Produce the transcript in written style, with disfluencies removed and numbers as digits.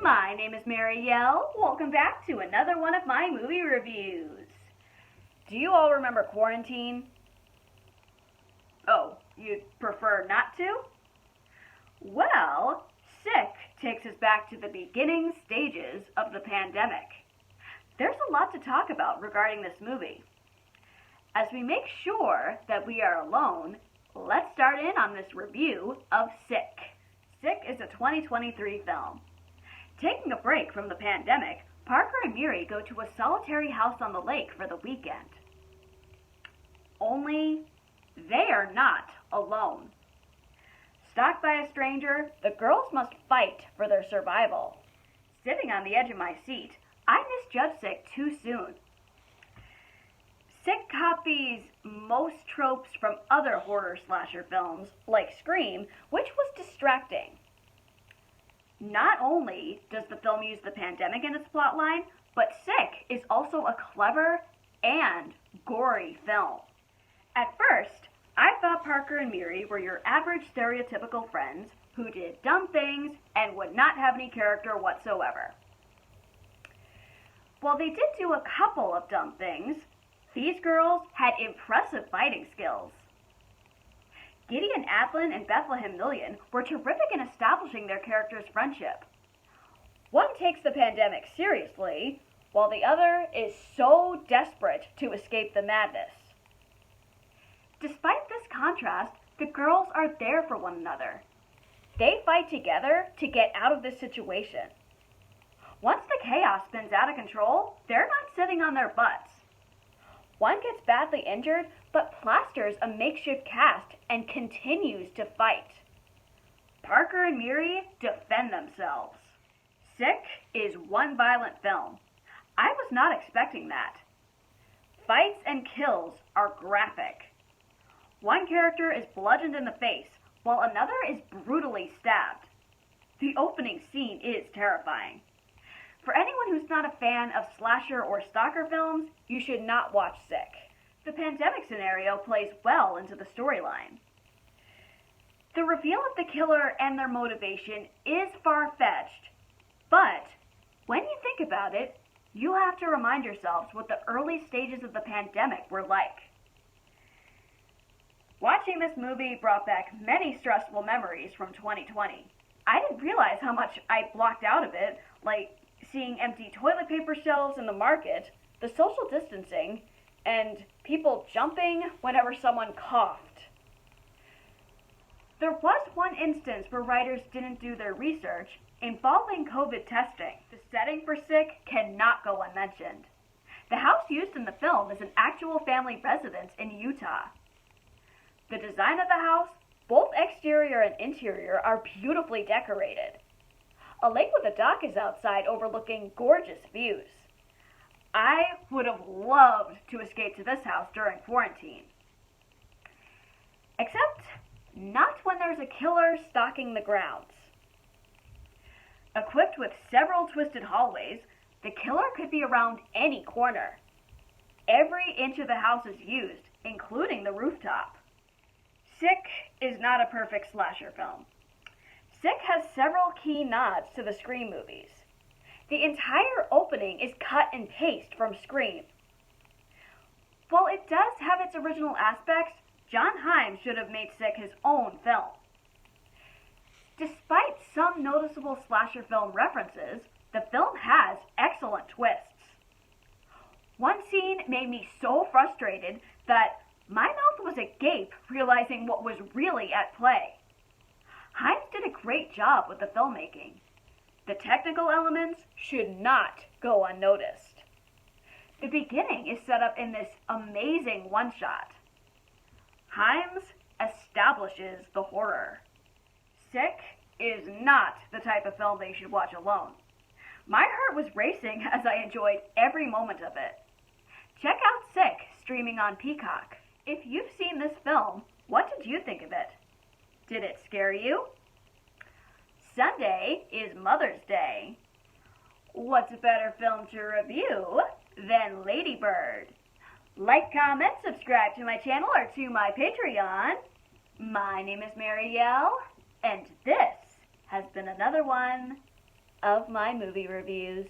My name is Marielle. Welcome back to another one of my movie reviews. Do you all remember quarantine? Oh, you'd prefer not to? Well, Sick takes us back to the beginning stages of the pandemic. There's a lot to talk about regarding this movie. As we make sure that we are alone, let's start in on this review of Sick. Sick is a 2023 film. Taking a break from the pandemic, Parker and Miri go to a solitary house on the lake for the weekend. Only, they are not alone. Stalked by a stranger, the girls must fight for their survival. Sitting on the edge of my seat, I misjudged Sick too soon. Sick copies most tropes from other horror slasher films, like Scream, which was distracting. Not only does the film use the pandemic in its plotline, but Sick is also a clever and gory film. At first, I thought Parker and Miri were your average stereotypical friends who did dumb things and would not have any character whatsoever. While they did do a couple of dumb things, these girls had impressive fighting skills. Gideon Adlin and Bethlehem Million were terrific in establishing their characters' friendship. One takes the pandemic seriously, while the other is so desperate to escape the madness. Despite this contrast, the girls are there for one another. They fight together to get out of this situation. Once the chaos spins out of control, they're not sitting on their butts. One gets badly injured, but plasters a makeshift cast and continues to fight. Parker and Miri defend themselves. Sick is one violent film. I was not expecting that. Fights and kills are graphic. One character is bludgeoned in the face, while another is brutally stabbed. The opening scene is terrifying. For anyone who's not a fan of slasher or stalker films, you should not watch Sick. The pandemic scenario plays well into the storyline. The reveal of the killer and their motivation is far-fetched, but when you think about it, you have to remind yourselves what the early stages of the pandemic were like. Watching this movie brought back many stressful memories from 2020. I didn't realize how much I blocked out of it, like seeing empty toilet paper shelves in the market, the social distancing, and people jumping whenever someone coughed. There was one instance where writers didn't do their research involving COVID testing. The setting for Sick cannot go unmentioned. The house used in the film is an actual family residence in Utah. The design of the house, both exterior and interior, are beautifully decorated. A lake with a dock is outside overlooking gorgeous views. I would have loved to escape to this house during quarantine. Except not when there's a killer stalking the grounds. Equipped with several twisted hallways, the killer could be around any corner. Every inch of the house is used, including the rooftop. Sick is not a perfect slasher film. Sick has several key nods to the Scream movies. The entire opening is cut and paste from Scream. While it does have its original aspects, John Himes should have made Sick his own film. Despite some noticeable slasher film references, the film has excellent twists. One scene made me so frustrated that my mouth was agape realizing what was really at play. Himes did a great job with the filmmaking. The technical elements should not go unnoticed. The beginning is set up in this amazing one-shot. Himes establishes the horror. Sick is not the type of film that you should watch alone. My heart was racing as I enjoyed every moment of it. Check out Sick, streaming on Peacock. If you've seen this film, what did you think of it? Did it scare you? Sunday is Mother's Day. What's a better film to review than Lady Bird? Like, comment, subscribe to my channel or to my Patreon. My name is Marielle, and this has been another one of my movie reviews.